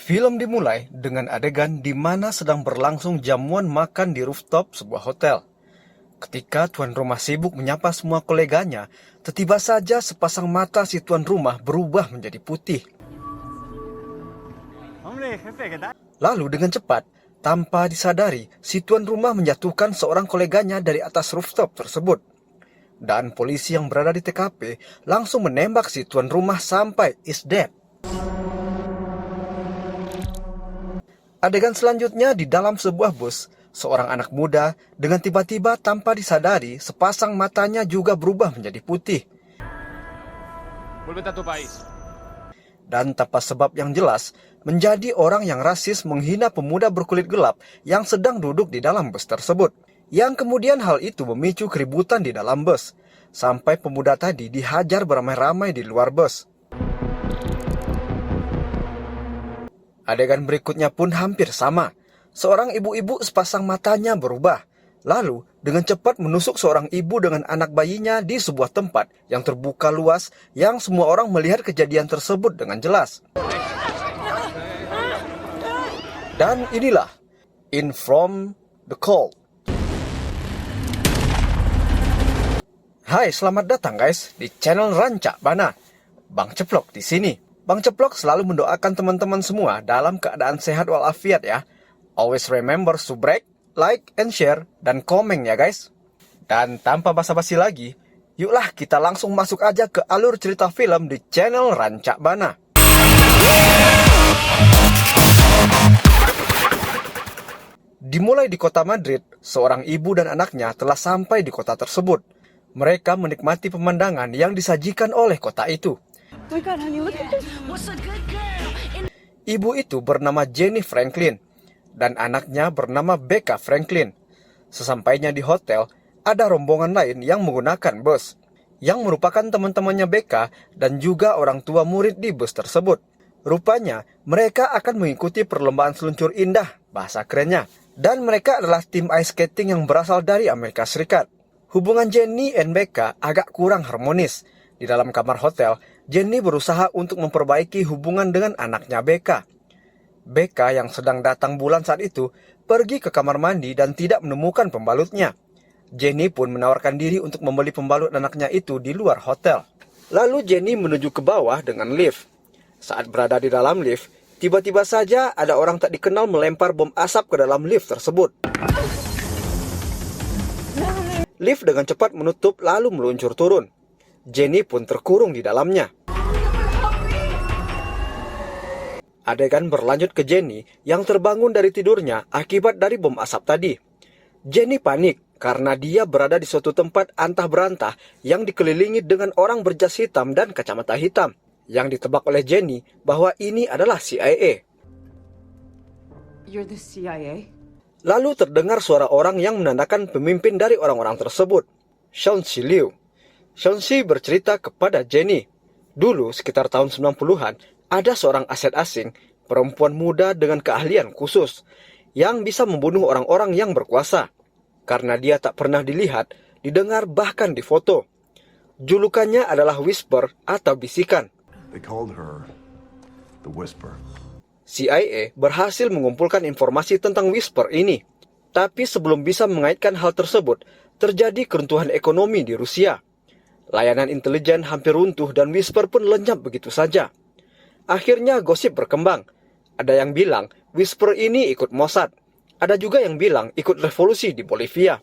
Film dimulai dengan adegan di mana sedang berlangsung jamuan makan di rooftop sebuah hotel. Ketika tuan rumah sibuk menyapa semua koleganya, tiba-tiba saja sepasang mata si tuan rumah berubah menjadi putih. Lalu dengan cepat, tanpa disadari, si tuan rumah menjatuhkan seorang koleganya dari atas rooftop tersebut. Dan polisi yang berada di TKP langsung menembak si tuan rumah sampai is dead. Adegan selanjutnya di dalam sebuah bus, seorang anak muda dengan tiba-tiba tanpa disadari sepasang matanya juga berubah menjadi putih. Dan tanpa sebab yang jelas, menjadi orang yang rasis menghina pemuda berkulit gelap yang sedang duduk di dalam bus tersebut. Yang kemudian hal itu memicu keributan di dalam bus, sampai pemuda tadi dihajar beramai-ramai di luar bus. Adegan berikutnya pun hampir sama. Seorang ibu-ibu sepasang matanya berubah. Lalu dengan cepat menusuk seorang ibu dengan anak bayinya di sebuah tempat yang terbuka luas yang semua orang melihat kejadian tersebut dengan jelas. Dan inilah In From The Cold. Hai, selamat datang guys di channel Rancak Bana. Bang Ceplok di sini. Bang Ceplok selalu mendoakan teman-teman semua dalam keadaan sehat walafiat ya. Always remember to subscribe, like, and share, dan komen ya guys. Dan tanpa basa-basi lagi, yuklah kita langsung masuk aja ke alur cerita film di channel Rancak Bana. Dimulai di kota Madrid, seorang ibu dan anaknya telah sampai di kota tersebut. Mereka menikmati pemandangan yang disajikan oleh kota itu. Ibu itu bernama Jenny Franklin dan anaknya bernama Becca Franklin. Sesampainya di hotel, ada rombongan lain yang menggunakan bus, yang merupakan teman-temannya Becca dan juga orang tua murid di bus tersebut. Rupanya, mereka akan mengikuti perlombaan seluncur indah, bahasa kerennya, dan mereka adalah tim ice skating yang berasal dari Amerika Serikat. Hubungan Jenny dan Becca agak kurang harmonis. Di dalam kamar hotel, Jenny berusaha untuk memperbaiki hubungan dengan anaknya Becca. Becca yang sedang datang bulan saat itu pergi ke kamar mandi dan tidak menemukan pembalutnya. Jenny pun menawarkan diri untuk membeli pembalut anaknya itu di luar hotel. Lalu Jenny menuju ke bawah dengan lift. Saat berada di dalam lift, tiba-tiba saja ada orang tak dikenal melempar bom asap ke dalam lift tersebut. Lift dengan cepat menutup lalu meluncur turun. Jenny pun terkurung di dalamnya. Adegan berlanjut ke Jenny yang terbangun dari tidurnya akibat dari bom asap tadi. Jenny panik karena dia berada di suatu tempat antah berantah yang dikelilingi dengan orang berjas hitam dan kacamata hitam. Yang ditebak oleh Jenny bahwa ini adalah CIA. You're the CIA? Lalu terdengar suara orang yang menandakan pemimpin dari orang-orang tersebut, Shawnee Liu. Shawnee bercerita kepada Jenny, dulu sekitar tahun 90-an, ada seorang aset asing, perempuan muda dengan keahlian khusus, yang bisa membunuh orang-orang yang berkuasa. Karena dia tak pernah dilihat, didengar bahkan difoto. Julukannya adalah Whisper atau bisikan. They called her the Whisper. CIA berhasil mengumpulkan informasi tentang Whisper ini. Tapi sebelum bisa mengaitkan hal tersebut, terjadi keruntuhan ekonomi di Rusia. Layanan intelijen hampir runtuh dan Whisper pun lenyap begitu saja. Akhirnya gosip berkembang. Ada yang bilang Whisper ini ikut Mossad. Ada juga yang bilang ikut revolusi di Bolivia.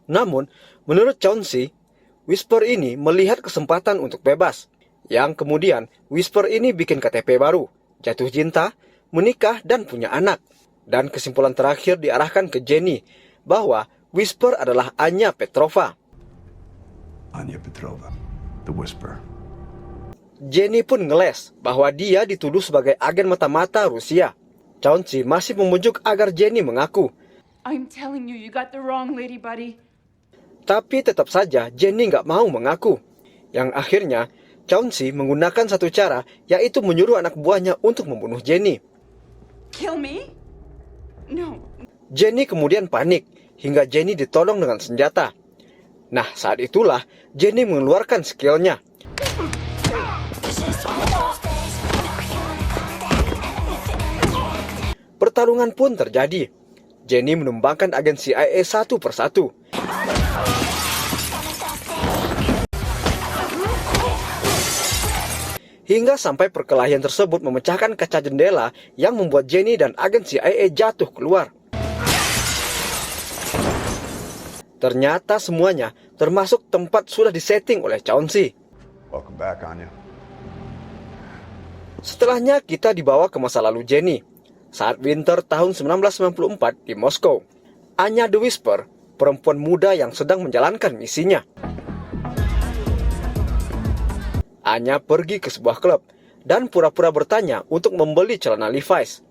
Namun, menurut Chauncey, Whisper ini melihat kesempatan untuk bebas. Yang kemudian, Whisper ini bikin KTP baru, jatuh cinta, menikah, dan punya anak. Dan kesimpulan terakhir diarahkan ke Jenny, bahwa Whisper adalah Anya Petrova. Anya Petrova, the Whisper. Jenny pun ngeles bahwa dia dituduh sebagai agen mata-mata Rusia. Chauncey masih memujuk agar Jenny mengaku. I'm telling you, you got the wrong lady, buddy. Tapi tetap saja Jenny nggak mau mengaku. Yang akhirnya, Chauncey menggunakan satu cara, yaitu menyuruh anak buahnya untuk membunuh Jenny. Kill me? No. Jenny kemudian panik, hingga Jenny ditolong dengan senjata. Nah, saat itulah Jenny mengeluarkan skillnya. Pertarungan pun terjadi. Jenny menumbangkan agen CIA satu persatu. Hingga sampai perkelahian tersebut memecahkan kaca jendela yang membuat Jenny dan agen CIA jatuh keluar. Ternyata semuanya, termasuk tempat, sudah disetting oleh Chauncey. Welcome back, Anya. Setelahnya kita dibawa ke masa lalu Jenny, saat winter tahun 1994 di Moskow. Anya the Whisper, perempuan muda yang sedang menjalankan misinya. Anya pergi ke sebuah klub dan pura-pura bertanya untuk membeli celana Levi's.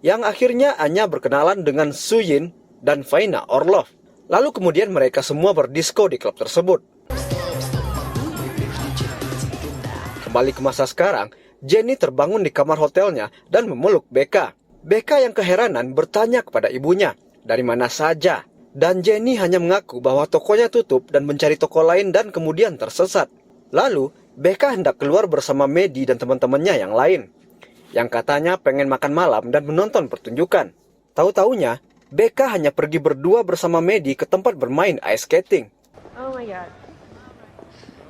Yang akhirnya Anya berkenalan dengan Suyin dan Faina Orlov. Lalu kemudian mereka semua berdisko di klub tersebut. Kembali ke masa sekarang, Jenny terbangun di kamar hotelnya dan memeluk Becca. Becca yang keheranan bertanya kepada ibunya, dari mana saja. Dan Jenny hanya mengaku bahwa tokonya tutup dan mencari toko lain dan kemudian tersesat. Lalu, Becca hendak keluar bersama Maddie dan teman-temannya yang lain, yang katanya pengen makan malam dan menonton pertunjukan. Tahu-taunya, Becca hanya pergi berdua bersama Maddie ke tempat bermain ice skating. Oh my god.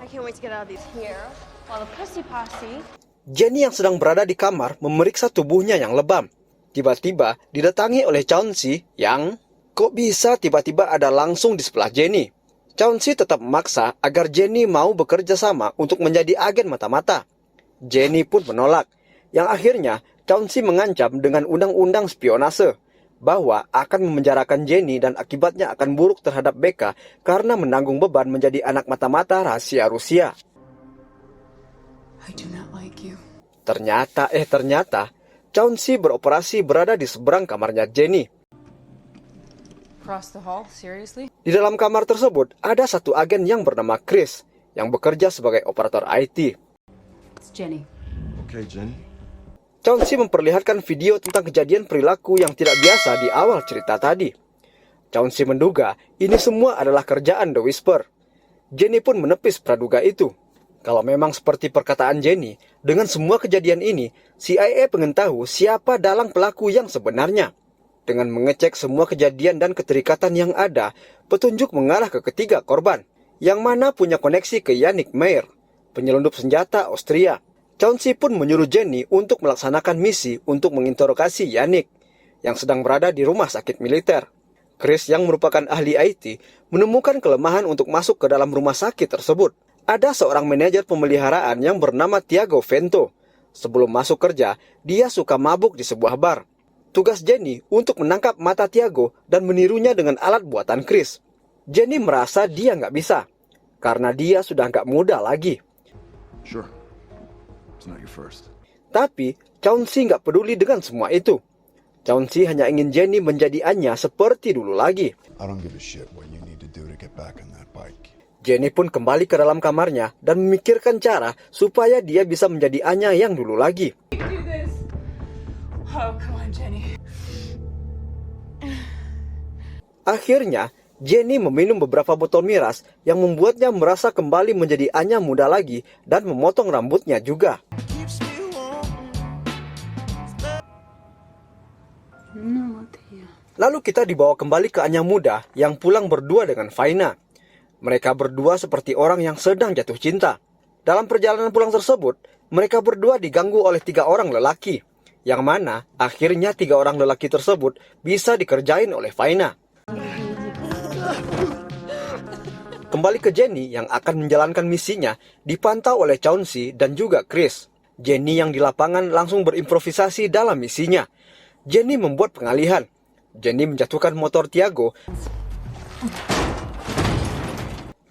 I can't wait to get out of these here. While the pussy posse. Jenny yang sedang berada di kamar memeriksa tubuhnya yang lebam. Tiba-tiba didatangi oleh Chauncey yang kok bisa tiba-tiba ada langsung di sebelah Jenny. Chauncey tetap memaksa agar Jenny mau bekerja sama untuk menjadi agen mata-mata. Jenny pun menolak. Yang akhirnya Chauncey mengancam dengan undang-undang spionase bahwa akan memenjarakan Jenny dan akibatnya akan buruk terhadap Becca karena menanggung beban menjadi anak mata-mata rahasia Rusia. I do not like you. Ternyata, Chauncey beroperasi berada di seberang kamarnya Jenny. Across the hall? Seriously? Di dalam kamar tersebut ada satu agen yang bernama Chris yang bekerja sebagai operator IT. It's Jenny. Okay, Jenny. Chauncey memperlihatkan video tentang kejadian perilaku yang tidak biasa di awal cerita tadi. Chauncey menduga ini semua adalah kerjaan The Whisper. Jenny pun menepis praduga itu. Kalau memang seperti perkataan Jenny, dengan semua kejadian ini, CIA pengen tahu siapa dalang pelaku yang sebenarnya. Dengan mengecek semua kejadian dan keterikatan yang ada, petunjuk mengarah ke ketiga korban, yang mana punya koneksi ke Yannick Meyer, penyelundup senjata Austria. Chauncey pun menyuruh Jenny untuk melaksanakan misi untuk menginterogasi Yannick, yang sedang berada di rumah sakit militer. Chris yang merupakan ahli IT, menemukan kelemahan untuk masuk ke dalam rumah sakit tersebut. Ada seorang manajer pemeliharaan yang bernama Tiago Vento. Sebelum masuk kerja, dia suka mabuk di sebuah bar. Tugas Jenny untuk menangkap mata Tiago dan menirunya dengan alat buatan Chris. Jenny merasa dia nggak bisa, karena dia sudah nggak muda lagi. Sure. It's not your first. Tapi, Chauncey nggak peduli dengan semua itu. Chauncey hanya ingin Jenny menjadi Anya seperti dulu lagi. I don't give a shit what you need to do to get back on that bike. Jenny pun kembali ke dalam kamarnya dan memikirkan cara supaya dia bisa menjadi Anya yang dulu lagi. Do this. Oh, come on, Jenny. Akhirnya, Jenny meminum beberapa botol miras yang membuatnya merasa kembali menjadi Anya muda lagi dan memotong rambutnya juga. Lalu kita dibawa kembali ke Anya muda yang pulang berdua dengan Faina. Mereka berdua seperti orang yang sedang jatuh cinta. Dalam perjalanan pulang tersebut, mereka berdua diganggu oleh 3 orang lelaki, yang mana akhirnya 3 orang lelaki tersebut bisa dikerjain oleh Faina. Kembali ke Jenny yang akan menjalankan misinya, dipantau oleh Chauncey dan juga Chris. Jenny yang di lapangan langsung berimprovisasi dalam misinya. Jenny membuat pengalihan. Jenny menjatuhkan motor Tiago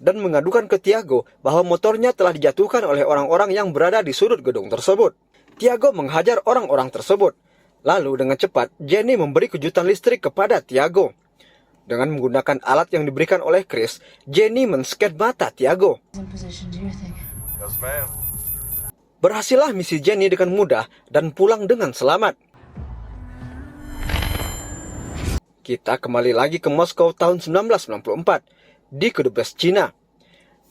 dan mengadukan ke Tiago bahwa motornya telah dijatuhkan oleh orang-orang yang berada di sudut gedung tersebut. Tiago menghajar orang-orang tersebut. Lalu dengan cepat, Jenny memberi kejutan listrik kepada Tiago. Dengan menggunakan alat yang diberikan oleh Chris, Jenny men-scan mata Tiago. Yes, ma'am. Berhasillah misi Jenny dengan mudah dan pulang dengan selamat. Kita kembali lagi ke Moskow tahun 1994, di Kedubes Cina.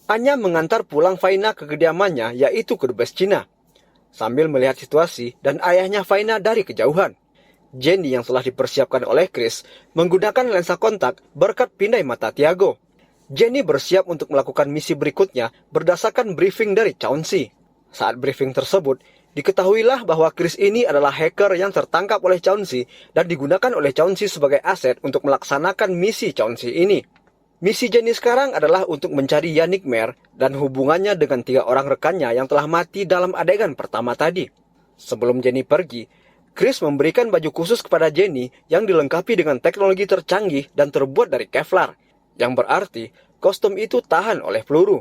Anya mengantar pulang Faina ke kediamannya, yaitu Kedubes Cina, sambil melihat situasi dan ayahnya Faina dari kejauhan. Jenny yang telah dipersiapkan oleh Chris menggunakan lensa kontak berkat pindai mata Tiago. Jenny bersiap untuk melakukan misi berikutnya berdasarkan briefing dari Chauncey. Saat briefing tersebut, diketahuilah bahwa Chris ini adalah hacker yang tertangkap oleh Chauncey dan digunakan oleh Chauncey sebagai aset untuk melaksanakan misi Chauncey ini. Misi Jenny sekarang adalah untuk mencari Yannick Mer dan hubungannya dengan 3 orang rekannya yang telah mati dalam adegan pertama tadi. Sebelum Jenny pergi, Chris memberikan baju khusus kepada Jenny yang dilengkapi dengan teknologi tercanggih dan terbuat dari Kevlar, yang berarti kostum itu tahan oleh peluru.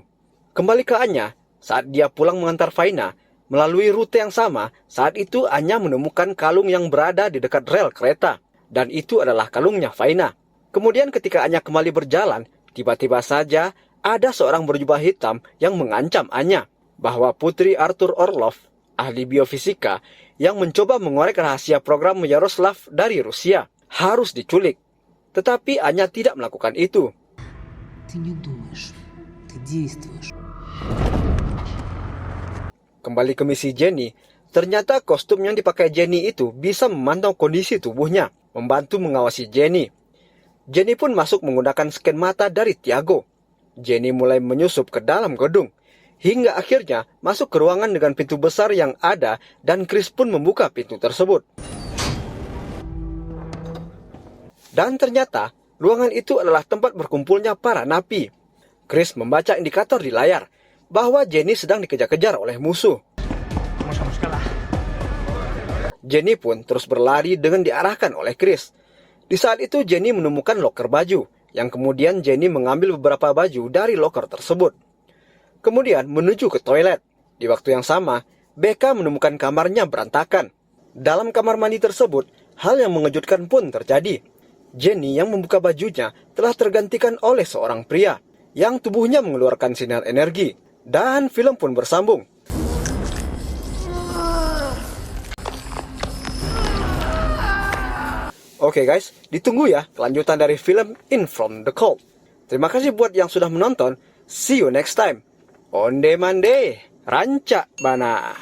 Kembali ke Anya, saat dia pulang mengantar Faina, melalui rute yang sama, saat itu Anya menemukan kalung yang berada di dekat rel kereta, dan itu adalah kalungnya Faina. Kemudian ketika Anya kembali berjalan, tiba-tiba saja ada seorang berjubah hitam yang mengancam Anya bahwa Putri Arthur Orlov, ahli biofisika, yang mencoba mengorek rahasia program Yaroslav dari Rusia, harus diculik. Tetapi Anya tidak melakukan itu. Ты не думаешь, ты действуешь. Kembali ke misi Jenny, ternyata kostum yang dipakai Jenny itu bisa memantau kondisi tubuhnya, membantu mengawasi Jenny. Jenny pun masuk menggunakan scan mata dari Tiago. Jenny mulai menyusup ke dalam gedung, hingga akhirnya masuk ke ruangan dengan pintu besar yang ada dan Chris pun membuka pintu tersebut. Dan ternyata ruangan itu adalah tempat berkumpulnya para napi. Chris membaca indikator di layar bahwa Jenny sedang dikejar-kejar oleh musuh. Jenny pun terus berlari dengan diarahkan oleh Chris. Di saat itu Jenny menemukan loker baju, yang kemudian Jenny mengambil beberapa baju dari loker tersebut. Kemudian menuju ke toilet. Di waktu yang sama, Becca menemukan kamarnya berantakan. Dalam kamar mandi tersebut, hal yang mengejutkan pun terjadi. Jenny yang membuka bajunya telah tergantikan oleh seorang pria yang tubuhnya mengeluarkan sinar energi. Dan film pun bersambung. Oke guys, ditunggu ya kelanjutan dari film In From The Cold. Terima kasih buat yang sudah menonton. See you next time. Onde mande, rancak bana.